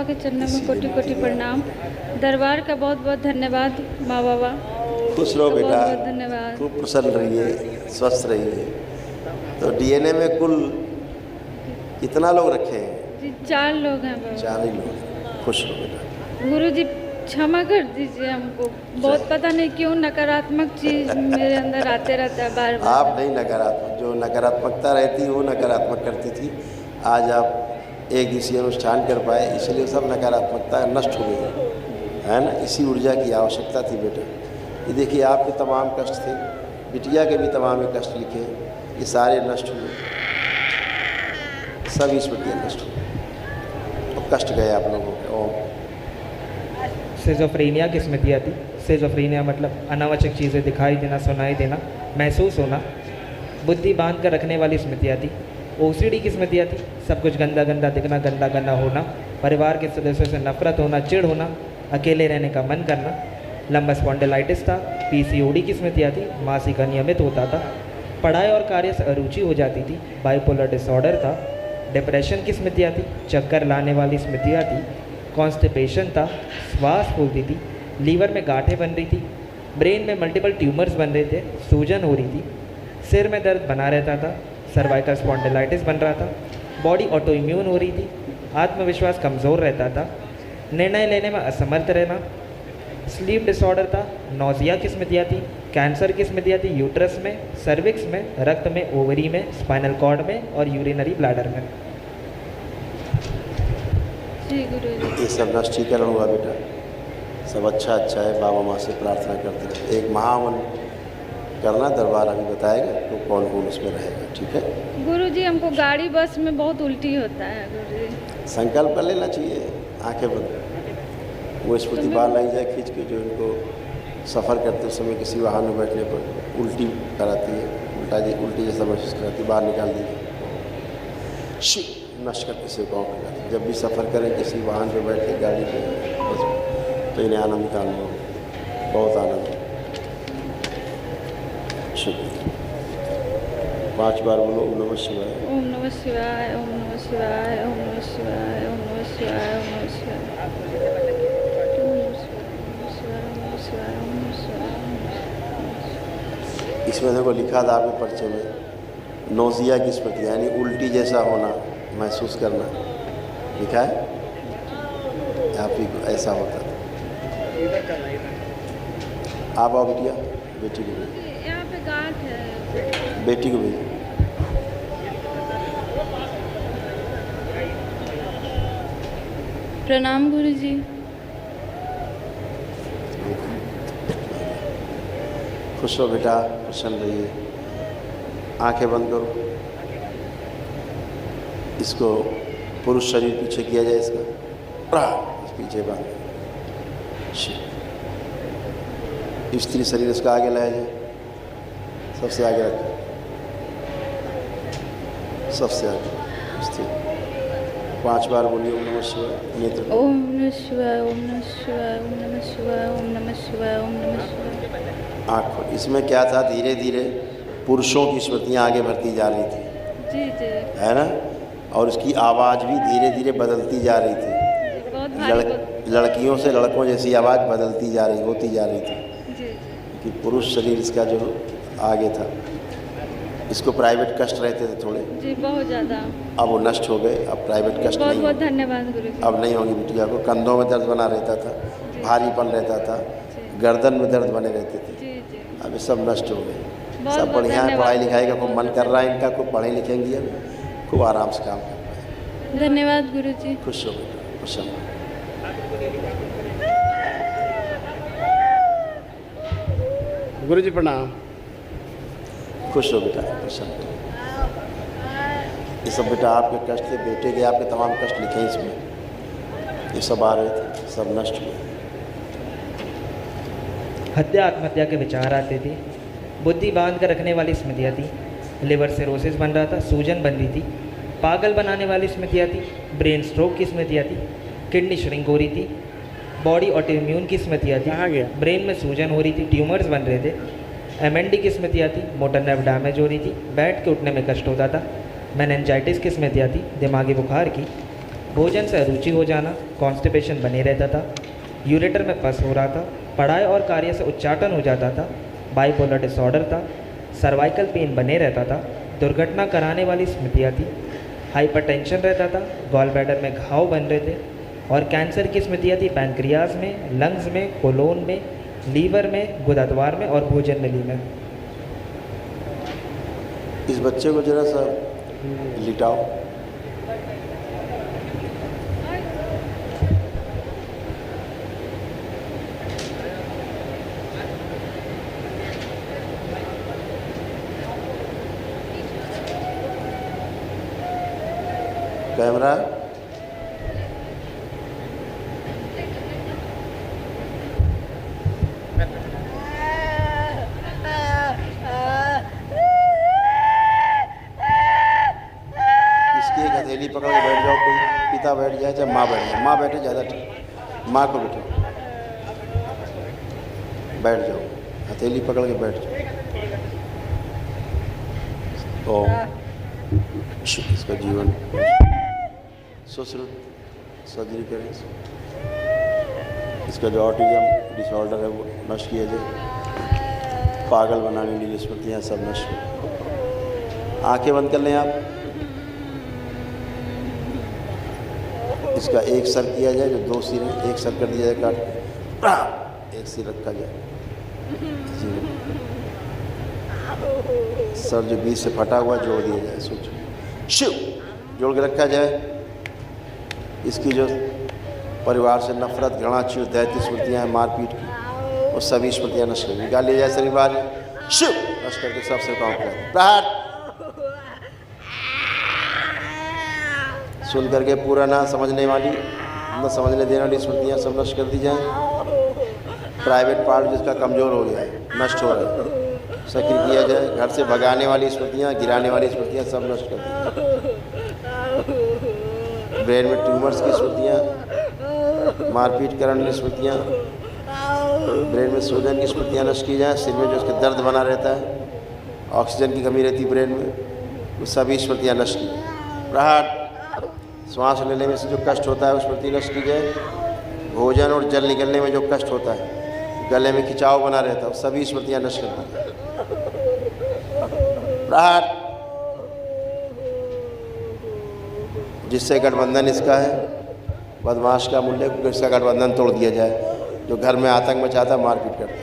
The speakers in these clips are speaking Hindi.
के चरणों में कोटि कोटि प्रणाम। दरबार का बहुत बहुत धन्यवाद माँ बाबा। खुश रहो बेटा, बहुत बहुत धन्यवाद। खूब प्रसन्न रहिए, स्वस्थ रहिए। तो डीएनए में कुल कितना लोग रखे हैं? जी 4 लोग हैं बाबा। 4 ही लोग। खुश रहो बेटा। गुरु जी क्षमा कर दीजिए हमको, बहुत पता नहीं क्यों नकारात्मक चीज मेरे अंदर आते रहता है बार बार। आप नहीं नकारात्मक, जो नकारात्मकता रहती वो नकारात्मक करती थी। आज आप एक दिवसीय अनुष्ठान कर पाए, इसलिए सब नकारात्मकता नष्ट हो गई है ना। इसी ऊर्जा की आवश्यकता थी बेटा। ये देखिए आपके तमाम कष्ट थे, बिटिया के भी तमाम कष्ट लिखे, ये सारे नष्ट हुए, सभी स्मृतियाँ नष्ट हुई और कष्ट गए आप लोगों के। ओम। सिजोफ्रेनिया की स्मृतियाँ थी। सिजोफ्रेनिया मतलब अनावश्यक चीज़ें दिखाई देना, सुनाई देना, महसूस होना, बुद्धि बांध कर रखने वाली स्मृतियाँ थी। ओसीडी की स्मृतियाँ थी। सब कुछ गंदा गंदा दिखना, गंदा गंदा होना, परिवार के सदस्यों से नफरत होना, चिढ़ होना, अकेले रहने का मन करना। लंबा स्पॉन्डिलाइटिस था। पीसीओडी की स्मृतियाँ थी। मासिक अनियमित होता था। पढ़ाई और कार्य से अरुचि हो जाती थी। बाइपोलर डिसऑर्डर था। डिप्रेशन की स्मृतियाँ थी। चक्कर लाने वाली स्मृतियाँ थी। कॉन्स्टिपेशन था। श्वास फूलती थी। लीवर में गांठें बन रही थी। ब्रेन में मल्टीपल ट्यूमर्स बन रहे थे। सूजन हो रही थी। सिर में दर्द बना रहता था। सर्वाइकल स्पॉन्डिलाइटिस बन रहा था। बॉडी ऑटो इम्यून हो रही थी। आत्मविश्वास कमज़ोर रहता था। निर्णय लेने में असमर्थ रहना। स्लीप डिसऑर्डर था। नौजिया की स्मृतियाँ थी। कैंसर की स्मृतियाँ थी। यूट्रस में, सर्विक्स में, रक्त में, ओवरी में, स्पाइनल कॉर्ड में और यूरिनरी ब्लैडर में। जी गुरु जी। ये सब नष्टीकरण हुआ बेटा, सब अच्छा अच्छा है। बाबा माँ से प्रार्थना करते रहे। एक महावन करना, दरबार अभी बताएगा तो कौन कौन उसमें रहेगा, ठीक है। गुरु जी हमको गाड़ी बस में बहुत उल्टी होता है गुरु जी। संकल्प कर लेना चाहिए, आंखें बंद। वो स्मृति बाहर लाई जाए खींच के, जो इनको सफ़र करते समय किसी वाहन में बैठने पर उल्टी कराती है, उल्टी जैसा महसूस कराती है, बाहर निकाल दीजिए। शिव नष्ट करके से गाँव कर। जब भी सफ़र करें किसी वाहन पर बैठ के, गाड़ी पे, तो इन्हें आनंद का अनुभव, बहुत आनंद। शुक्रिया। 5 बार बोलो ओम नमः शिवाय। ओम नमः शिवाय, ओम नमः शिवाय, ओम नमः शिवाय, ओम नमः शिवाय, ओम नमः शिवाय। इसमें देखो लिखा था आपके पर्चे में, नोजिया की स्मृति यानी उल्टी जैसा होना, महसूस करना लिखा है। आप ही को ऐसा होता था। आप आओ बिटिया, बेटी को भी, यहाँ पे गांठ है। बेटी को भी। प्रणाम गुरु जी। खुश हो बेटा, प्रसन्न रहिए। आंखें बंद करो। इसको पुरुष शरीर पीछे किया जाए, इसका पीछे बांध। स्त्री शरीर इसका आगे लाया जाए, सबसे आगे रखें, सबसे आगे स्त्री। 5 बार बोलिए ओम नमः शिवाय। नेत्र ओम नमः शिवाय, ओम नमः शिवाय, ओम नमः शिवाय, ओम नमः शिवाय, ओम नमः शिवाय। आँख। इसमें क्या था, धीरे धीरे पुरुषों की स्मृतियाँ आगे बढ़ती जा रही थी, जी जी, है ना। और उसकी आवाज़ भी धीरे धीरे बदलती जा रही थी। बहुत भारी लड़कियों से लड़कों जैसी आवाज़ बदलती जा रही, होती जा रही थी। जी कि पुरुष शरीर इसका जो आगे था, इसको प्राइवेट कष्ट रहते थे थोड़े, जी, बहुत ज़्यादा। अब वो नष्ट हो गए। अब प्राइवेट कष्ट बहुत नहीं बहुत होंगे। धन्यवाद गुरु जी। अब नहीं होंगी बिटिया को। कंधों में दर्द बना रहता था, भारीपन रहता था, गर्दन में दर्द बने रहते थे, जी जी, अब ये सब नष्ट हो गए। बहुत सब बहुत बढ़िया है। धन्यवाद। पढ़ाई लिखाई का खूब मन कर रहा है इनका, खूब पढ़े लिखेंगी, अब खूब आराम से काम कर पाए। धन्यवाद गुरु जी। खुश हो बेटा, प्रसन्न हो। गुरु जी प्रणाम। खुश हो बेटा, प्रसन्न हो। ये सब बेटा आपके कष्ट थे, बेटे के आपके तमाम कष्ट लिखे हैं इसमें। ये सब आ रहे थे, सब नष्ट हुए। हत्या आत्महत्या के विचार आते थे। बुद्धि बांध कर रखने वाली स्मृतियाँ थी। लिवर सिरोसिस बन रहा था, सूजन बन रही थी। पागल बनाने वाली स्मृतियाँ थी। ब्रेन स्ट्रोक की स्मृतियाँ थी। किडनी श्रिंक हो रही थी। बॉडी ऑटो इम्यून की स्मृतियाँ थी। कहाँ गया? ब्रेन में सूजन हो रही थी, ट्यूमर्स बन रहे थे। एमएनडी की स्मृतियाँ थी। मोटर नर्व डैमेज हो रही थी। बैठ के उठने में कष्ट होता था। मेनिंजाइटिस की स्मृतियाँ थी, दिमागी बुखार की। भोजन से अरुचि हो जाना, कॉन्स्टिपेशन बने रहता था, यूरेटर में पस हो रहा था, पढ़ाई और कार्य से उच्चाटन हो जाता था, बाइपोलर डिसऑर्डर था, सर्वाइकल पेन बने रहता था, दुर्घटना कराने वाली स्मृतियाँ थी, हाइपरटेंशन रहता था, गॉल ब्लैडर में घाव बन रहे थे और कैंसर की स्मृतियाँ थी पैनक्रियाज में, लंग्स में, कोलोन में, लीवर में, गुदाद्वार में और भोजन नली में। इस बच्चे को जरा सा लिटाओ। कैमरा इसकी एक हथेली पकड़ के बैठ जाओ, कोई पिता बैठ जाए चाहे माँ बैठ जाए, माँ बैठे ज़्यादा ठीक, माँ को बैठो, बैठ जाओ, हथेली पकड़ के बैठ जाओ। तो इसका जीवन सुश्रुत सर्जरी करें, इसका जो ऑटिज्म डिसऑर्डर है वो नष्ट किया जाए, पागल बनाने वाली स्मृतियाँ सब नष्ट हो। आंखें बंद कर लें आप। इसका एक सर किया जाए, जो दो सिर हैं एक सर कर दिया जाए, काट एक सिर रखा जाए, सर जो बीच से फटा हुआ जोड़ दिया जाए, सोचो शिव जोड़ के रखा जाए। इसकी जो परिवार से नफरत, घृणा, चिड़, दैत्य स्मृतियाँ हैं मारपीट की, वो सभी स्मृतियाँ नष्ट कर निकाल लिया जाए शरीर बाहर, शिव नष्ट करके सबसे काम करें। प्रहार सुन करके पूरा ना समझने वाली, न समझने देने वाली स्मृतियाँ सब नष्ट कर दी जाए। प्राइवेट पार्ट जिसका कमज़ोर हो गया है, नष्ट हो रहा है, सक्रिय किया जाए। घर से भगाने वाली स्मृतियाँ, गिराने वाली स्मृतियाँ सब नष्ट कर दी जाए। ब्रेन में ट्यूमर्स की स्मृतियाँ, मारपीट करने की स्मृतियाँ, ब्रेन में सूजन की स्मृतियाँ नष्ट की जाए। सिर में जो उसके दर्द बना रहता है, ऑक्सीजन की कमी रहती ब्रेन में, वो सभी स्मृतियाँ नष्ट की। प्रहार श्वास लेने में से जो कष्ट होता है उस स्मृति नष्ट की जाए। भोजन और जल निकलने में जो कष्ट होता है, गले में खिंचाव बना रहता है, सभी स्मृतियाँ नष्ट कर दी जाए। प्रहार जिससे गठबंधन इसका है, बदमाश का मूल्य, इसका गठबंधन तोड़ दिया जाए। जो घर में आतंक मचाता है, मारपीट करता है,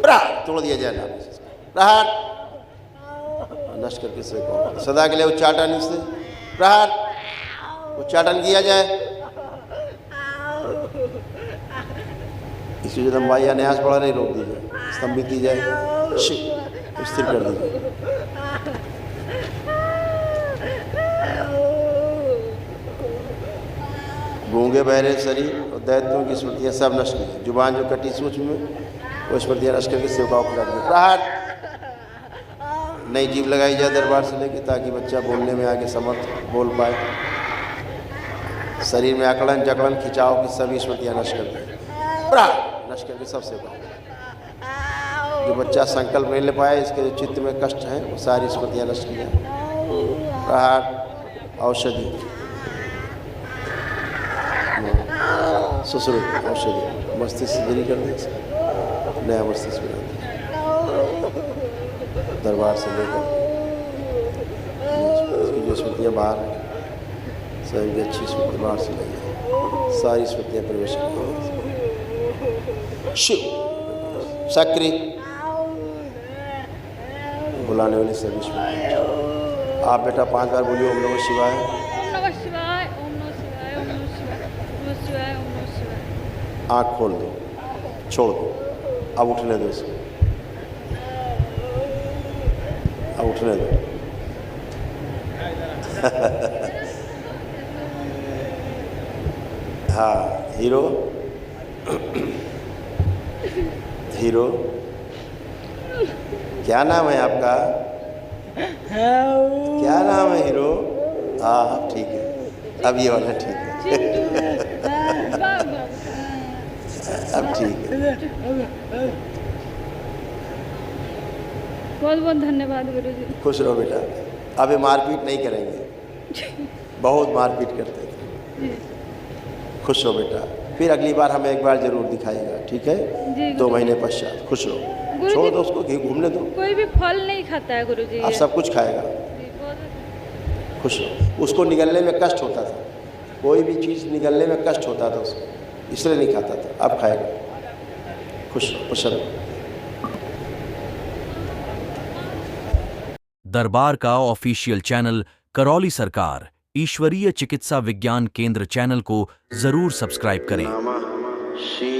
प्रहार तोड़ दिया जाए नाम से। प्रहार नष्ट करके से कौन सदा के लिए उच्चाटन इससे, प्रहार उच्चाटन किया जाए। इसकी जो लंबाई या न्यास बढ़ा नहीं रोक दी जाए, स्तंभित की जाए, स्थिर कर दी जाए। गूंगे बहरे शरीर और दैत्यों की स्मृतियाँ सब नष्ट की। जुबान जो कटी सूक्ष्म में, वो स्मृतियाँ नष्ट करके सेवकाओं को कर दी। प्रहार नई जीभ लगाई जाए दरबार से लेके, ताकि बच्चा बोलने में आगे समर्थ बोल पाए। शरीर में अकड़न, जकड़न, खिंचाव की सभी स्मृतियाँ नष्ट कर दी। प्रहार नष्ट करके सब सेवकाओं। जो बच्चा संकल्प नहीं ले पाए, इसके जो चित्त में कष्ट है, वो सारी स्मृतियाँ नष्ट की जाए। प्रहार औषधि, सुश्रुत औषधि, मस्तिष्क दूरी कर दे, नया मस्तिष्क बना दे दरबार से लेकर। इसकी जो स्मृतियाँ बाहर हैं, सभी की अच्छी स्मृति बाहर से लाई जाए, सारी स्मृतियाँ प्रवेश करें। शिव सक्रिय बुलाने वाली सभी स्मृतियाँ। आप बेटा 5 बार बोलिए ओम नमः शिवाय। ओम नमः शिवाय, ओम नमः शिवाय, ओम नमः शिवाय, ओम नमः शिवाय, ओम नमः शिवाय। आँख खोल दो, छोड़ दो, अब उठने दो इसको, अब उठने दो। हाँ हीरो, हीरो क्या नाम है आपका? क्या नाम है हीरो? हाँ ठीक है, अब ये वाला ठीक है। अब ठीक है। बहुत बहुत धन्यवाद गुरुजी। खुश रहो बेटा। अब ये मारपीट नहीं करेंगे, बहुत मारपीट करते थे। जी खुश रहो बेटा, फिर अगली बार हमें एक बार जरूर दिखाएगा, ठीक है? जी 2 महीने पश्चात खुश रहो, गुरुजी- छोड़ दो उसको, कहीं घूमने दो, कोई भी फल नहीं खाता है गुरुजी अब ये। सब कुछ खाएगा। जी, बहुत खुश रहो, उसको निगलने में कष्ट होता था, कोई भी चीज़ निगलने में कष्ट होता था उसको, इसलिए नहीं खाता था, अब खाएगा। खुश रहो, प्रसन्न रहो। दरबार का ऑफिशियल चैनल करौली सरकार ईश्वरीय चिकित्सा विज्ञान केंद्र चैनल को जरूर सब्सक्राइब करें। नमः शिवाय।